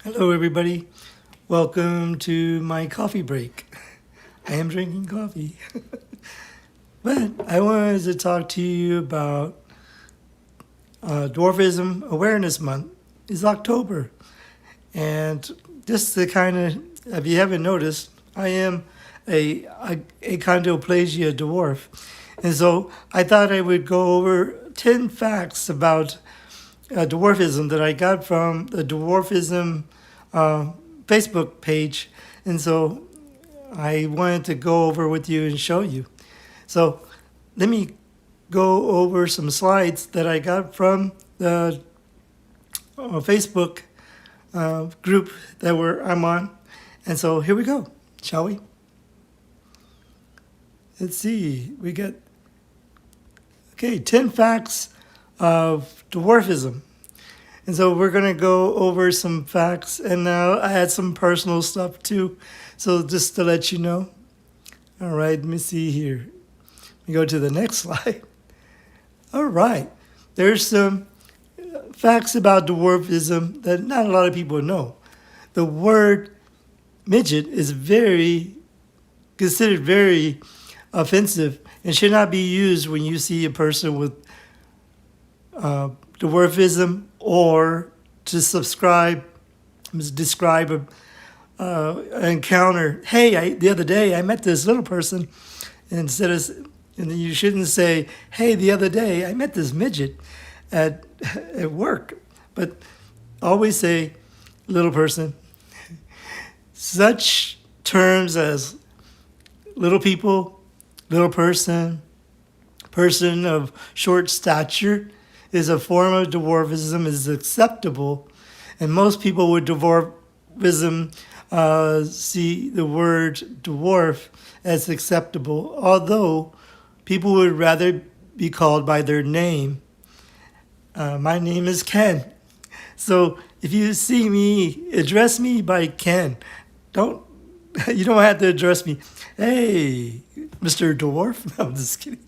Hello, everybody. Welcome to my coffee break. I am drinking coffee. But I wanted to talk to you about Dwarfism Awareness Month. It's October. And just to kind of, if you haven't noticed, I am a achondroplasia dwarf. And so I thought I would go over 10 facts about dwarfism that I got from the Dwarfism Facebook page. And so I wanted to go over with you and show you. So let me go over some slides that I got from the Facebook group that I'm on. And so here we go, shall we? Let's see, we got, 10 facts of dwarfism. And so we're going to go over some facts, and now I had some personal stuff too. So just to let you know. All right, let me see here. We go to the next slide. All right, there's some facts about dwarfism that not a lot of people know. The word midget is considered very offensive and should not be used when you see a person with dwarfism or to describe an encounter. Hey, the other day I met this little person, and you shouldn't say, hey, the other day I met this midget at work, but always say little person. Such terms as little people, little person, person of short stature is a form of dwarfism, is acceptable, and most people with dwarfism see the word dwarf as acceptable, although people would rather be called by their name. My name is Ken. So if you see me, address me by Ken. You don't have to address me, hey, Mr. Dwarf. No, I'm just kidding.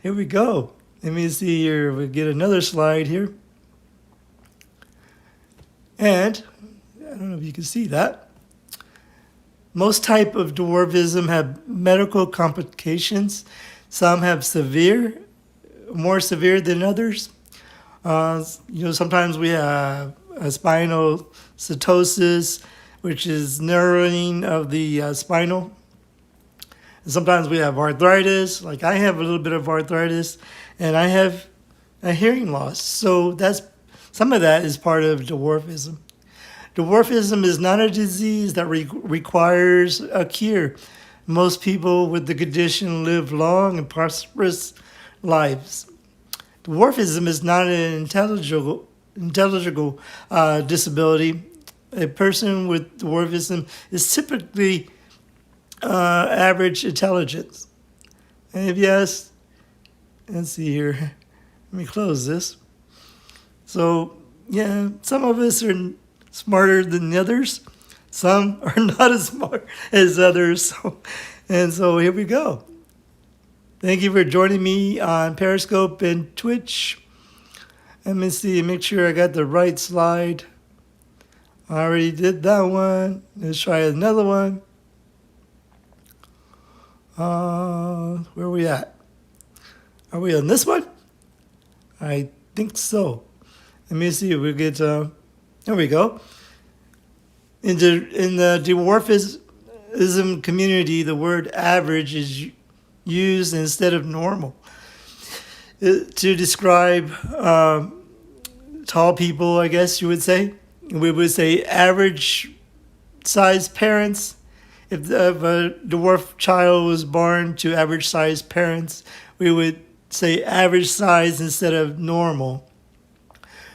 Here we go. Let me see here. We'll get another slide here. And I don't know if you can see that. Most type of dwarfism have medical complications. Some have more severe than others. Sometimes we have a spinal stenosis, which is narrowing of the spinal. And sometimes we have arthritis, like I have a little bit of arthritis, and I have a hearing loss. So some of that is part of dwarfism. Dwarfism is not a disease that requires a cure. Most people with the condition live long and prosperous lives. Dwarfism is not an intelligible disability. A person with dwarfism is typically average intelligence. And if you ask, let's see here, let me close this. So, yeah, some of us are smarter than the others. Some are not as smart as others. So here we go. Thank you for joining me on Periscope and Twitch. Let me see, make sure I got the right slide. I already did that one. Let's try another one. Where are we at? Are we on this one? I think so. Let me see if we get, there we go. In the dwarfism community, the word average is used instead of normal to describe tall people, I guess you would say. We would say average sized parents. If a dwarf child was born to average sized parents, we would say average size instead of normal.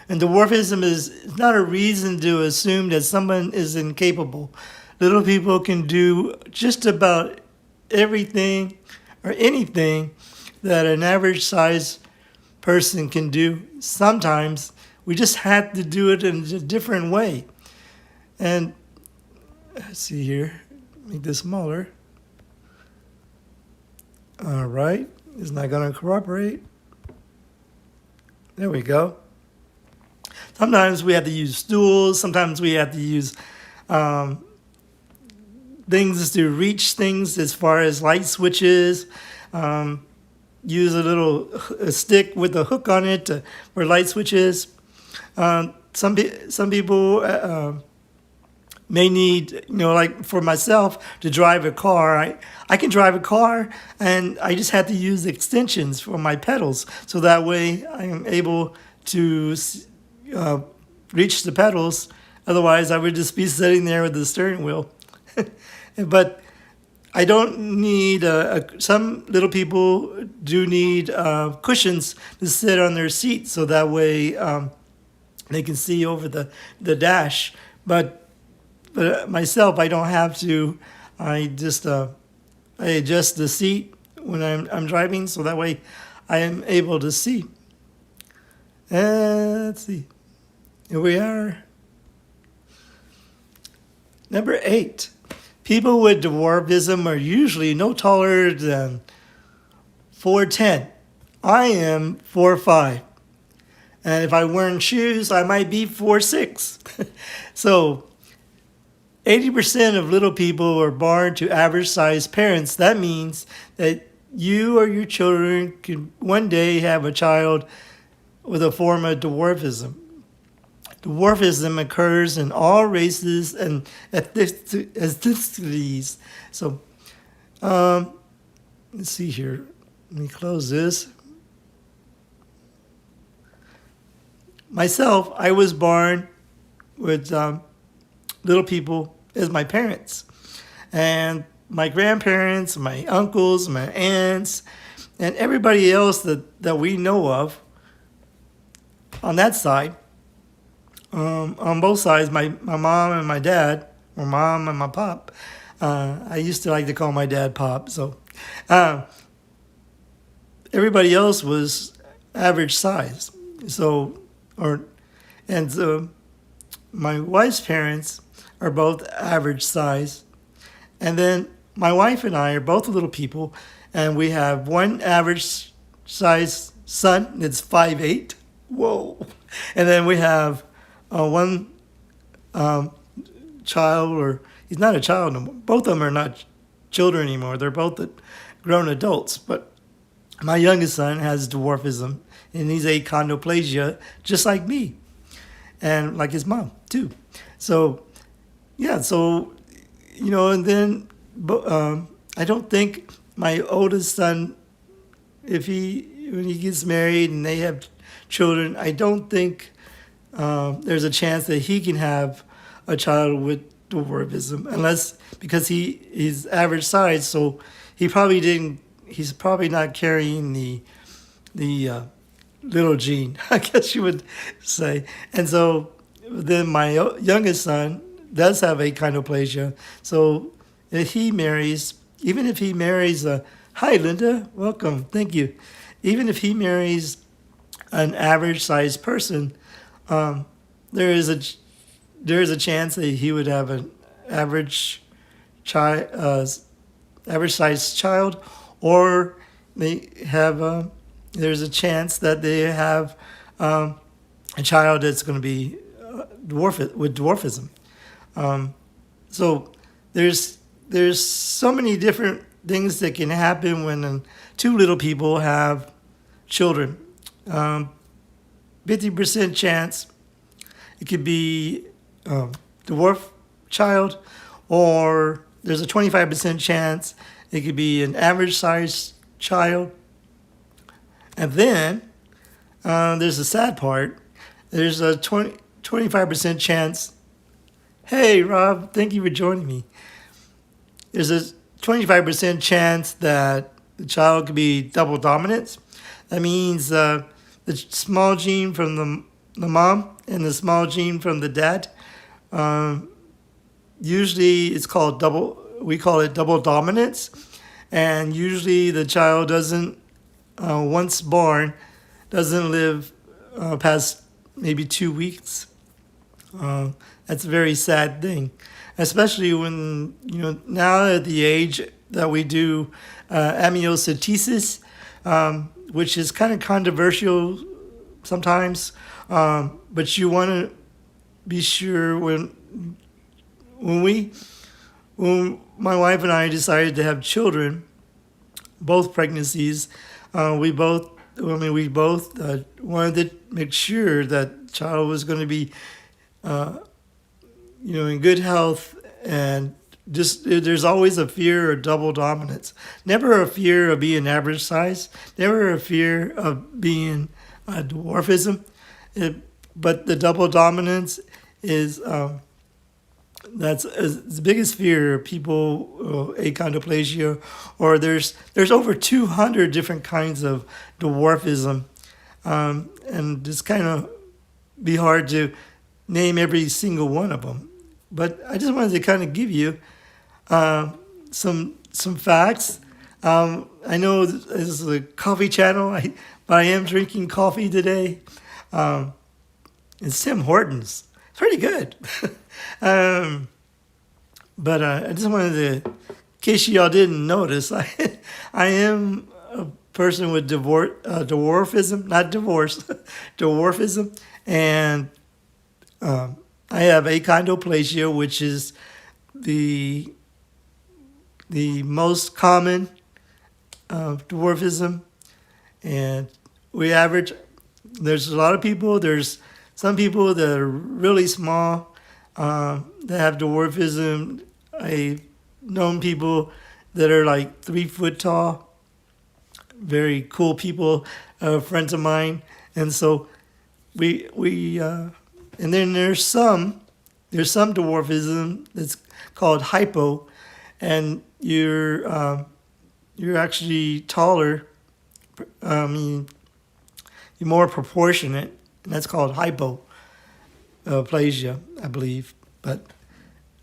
And dwarfism is not a reason to assume that someone is incapable. Little people can do just about everything or anything that an average sized person can do. Sometimes we just have to do it in a different way. And let's see here, make this smaller. All right, it's not going to cooperate. There we go. sometimes we have to use stools. Sometimes we have to use um, things to reach things as far as light switches. Um, use a stick with a hook on it for light switches. Some people may need, like for myself to drive a car. I can drive a car, and I just have to use extensions for my pedals, so that way I am able to uh, reach the pedals. Otherwise, I would just be sitting there with the steering wheel. But I don't need. Some little people do need cushions to sit on their seat, so that way they can see over the dash. But myself, I don't have to. I just I adjust the seat when I'm driving, so that way I am able to see. Let's see. Here we are. Number 8. People with dwarfism are usually no taller than 4'10". I am 4'5". And if I'm wearing shoes, I might be 4'6". So 80% of little people are born to average-sized parents. That means that you or your children could one day have a child with a form of dwarfism. Dwarfism occurs in all races and ethnicities. So, let's see here. Let me close this. Myself, I was born with little people as my parents. And my grandparents, my uncles, my aunts, and everybody else that we know of on that side, on both sides, my mom and my dad, or mom and my pop. I used to like to call my dad Pop. So everybody else was average size. So my wife's parents are both average size. And then my wife and I are both little people, and we have one average size son that's 5'8". Whoa. And then we have one child, or he's not a child anymore. Both of them are not children anymore. They're both grown adults. But my youngest son has dwarfism, and he's achondroplasia, just like me, and like his mom too. So, yeah. So, and then I don't think my oldest son, when he gets married and they have children, I don't think there's a chance that he can have a child with dwarfism, because he's average size, so he's probably not carrying the little gene, I guess you would say. And so then my youngest son does have achondroplasia, so if he marries, even if he marries hi Linda, welcome, thank you. Even if he marries an average sized person, there is a chance that he would have an average sized child, or there's a chance that they have a child that's going to be with dwarfism. So there's so many different things that can happen when two little people have children. 50% chance it could be dwarf child, or there's a 25% chance it could be an average sized child. And then there's the sad part. There's a 25% chance. Hey, Rob, thank you for joining me. There's a 25% chance that the child could be double dominant. That means the small gene from the mom and the small gene from the dad. Usually it's called we call it double dominance. And usually the child once born, doesn't live past maybe 2 weeks. That's a very sad thing, especially when, now at the age that we do amniocentesis, which is kind of controversial sometimes, but you want to be sure when we when my wife and I decided to have children, both pregnancies, we both wanted to make sure that child was going to be, in good health, and just there's always a fear of double dominance. Never a fear of being average size. Never a fear of being dwarfism. But the double dominance is that's the biggest fear of people, achondroplasia, or there's over 200 different kinds of dwarfism, and it's kind of be hard to name every single one of them. But I just wanted to kind of give you some facts. I know this is a coffee channel, but I am drinking coffee today. It's Tim Hortons. It's pretty good. But I just wanted to, in case y'all didn't notice, I am a person with dwarfism, not divorce, dwarfism, and I have achondroplasia, which is the most common dwarfism, and we average. There's a lot of people. There's some people that are really small that have dwarfism. I've known people that are like 3 foot tall. Very cool people, friends of mine, and so we and then there's some dwarfism that's called hypo, and you're actually taller. You're more proportionate, and that's called hypoplasia, I believe. But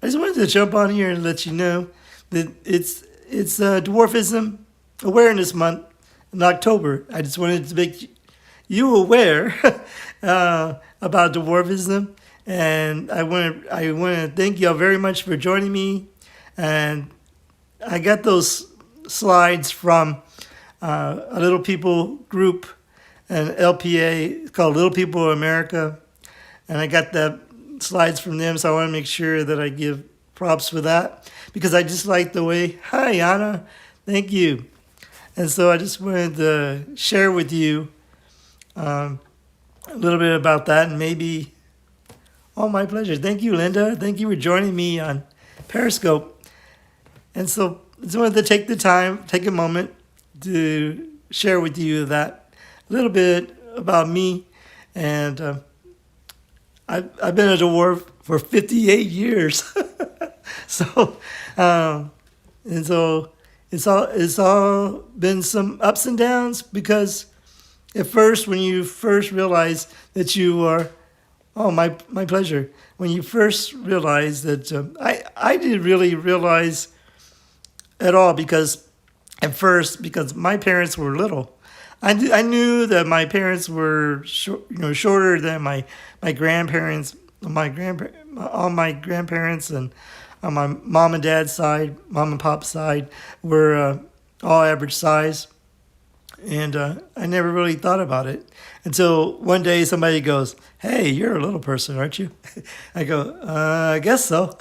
I just wanted to jump on here and let you know that it's Dwarfism Awareness Month in October. I just wanted to make you aware about dwarfism, and I want to thank y'all very much for joining me. And I got those slides from a Little People group, an LPA called Little People of America, and I got that slides from them, so I want to make sure that I give props for that, because I just like the way, hi Anna, thank you. And so I just wanted to share with you a little bit about that, and maybe, my pleasure. Thank you, Linda. Thank you for joining me on Periscope. And so I just wanted to take a moment to share with you that a little bit about me. And I've been a dwarf for 58 years. So it's all been some ups and downs, because at first, when you first realize that you are, my pleasure. When you first realize that, I didn't really realize at all, because my parents were little. I knew that my parents were shorter than my grandparents, all my grandparents, and on my mom and dad's side, mom and pop's side, were all average size. And I never really thought about it until one day somebody goes, "Hey, you're a little person, aren't you?" I go, "I guess so."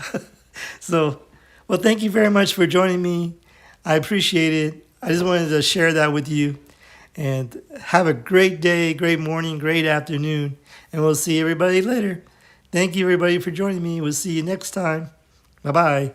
So, well, thank you very much for joining me. I appreciate it. I just wanted to share that with you. And have a great day, great morning, great afternoon. And we'll see everybody later. Thank you, everybody, for joining me. We'll see you next time. Bye-bye.